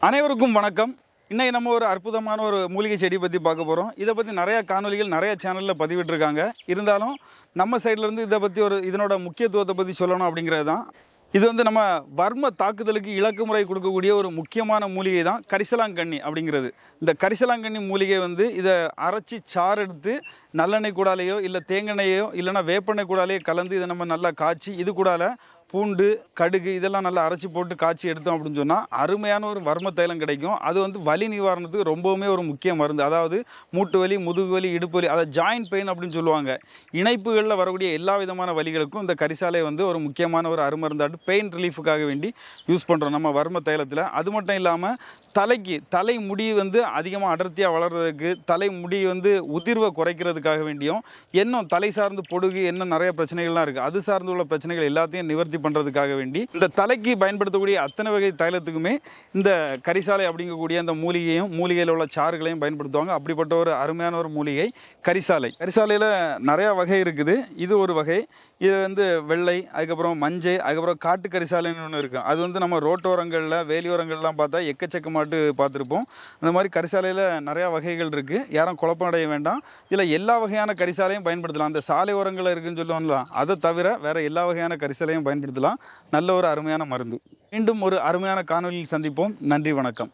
அனைவருக்கும் வணக்கம். இன்னைக்கு நம்ம ஒரு அற்புதமான ஒரு மூலிகை செடி பத்தி பார்க்க போறோம். இத பத்தி நெறைய காணொளிகள், நெறைய சேனல்ல பதிவிட்டுருக்காங்க. இருந்தாலும் நம்ம சைடுல இருந்து இத பத்தி இதனோட முக்கியத்துவத்த பத்தி சொல்லணும் அப்படிங்கிறது தான். இது நம்ம வர்ம தாக்குதலுக்கு இலக்கு முறை கொடுக்கக்கூடிய ஒரு முக்கியமான மூலிகை தான் கரிசலாங்கண்ணி அப்படிங்கிறது. இந்த கரிசலாங்கண்ணி மூலிகை இத அரைச்சு சாறு எடுத்து நல்லெண்ணெய் கூடாலேயோ, இல்ல தேங்காய்யோ, இல்லன்னா வேப்பெண்ணெய் கூடாலேயோ கலந்து இத நம்ம நல்லா காய்ச்சி, இது கூடால பூண்டு, கடுகு இதெல்லாம் நல்லா அரைச்சு போட்டு காய்ச்சி எடுத்தோம் அப்படின்னு சொன்னா, அருமையான ஒரு வர்ம தைலம் கிடைக்கும். அது வலி நிவாரணத்துக்கு ரொம்பவுமே ஒரு முக்கிய மருந்து. அதாவது மூட்டு வலி, முதுகு வலி, இடுப்பு வலி, அதாவது ஜாயிண்ட் பெயின் அப்படின்னு சொல்லுவாங்க. இணைப்புகள்ல வரக்கூடிய எல்லா விதமான வலிகளுக்கும் இந்த கரிசாலை ஒரு முக்கியமான ஒரு அருமருந்தாட்டு பெயின் ரிலீஃபுக்காக வேண்டி யூஸ் பண்றோம் நம்ம வர்ம தைலத்துல. அது மட்டும் இல்லாம தலை முடி அதிகமா அடர்த்தியா வளர்றதுக்கு, தலை முடி உதிர்வை குறைக்கிறதுக்காக வேண்டியும், இன்னும் தலை சார்ந்து பொடுகு இன்னும் நிறைய பிரச்சனைகள்லாம் இருக்கு. அது சார்ந்து உள்ள பிரச்சனைகள் எல்லாத்தையும் நிவர்த்தி பண்றதுக்காக வேண்டி இந்த தலைக்கு பயன்படுத்தக்கூடிய அத்தனை வகை தைலத்துக்குமே இந்த கரிசாலை அப்படிங்கக்கூடிய அந்த மூலிகையும், மூலிகையில் உள்ள சாறுகளையும் பயன்படுத்துவாங்க. அப்படிப்பட்ட ஒரு அருமையான ஒரு மூலிகை கரிசாலை. கரிசாலையில நிறைய வகை இருக்குது. இது ஒரு வகை. இது வெள்ளை, அதுக்கப்புறம் மஞ்சள், அதுக்கப்புறம் காட்டு கரிசாலைன்னு ஒன்று இருக்கும். அது நம்ம ரோட்டோரங்களில், வேலியோரங்கள்லாம் பார்த்தா எக்கச்சக்கமாட்டு பார்த்துருப்போம். அந்த மாதிரி கரிசாலையில் நிறையா வகைகள் இருக்குது. யாரும் குழப்பம் அடைய வேண்டாம். இதில் எல்லா வகையான கரிசாலையும் பயன்படுத்தலாம். அந்த சாலை ஓரங்களில் இருக்குன்னு சொல்லுவாங்களா, அதை தவிர வேற எல்லா வகையான கரிசாலையும் பயன்படுத்தலாம். நல்ல ஒரு அருமையான மருந்து. மீண்டும் ஒரு அருமையான காணொலியில் சந்திப்போம். நன்றி, வணக்கம்.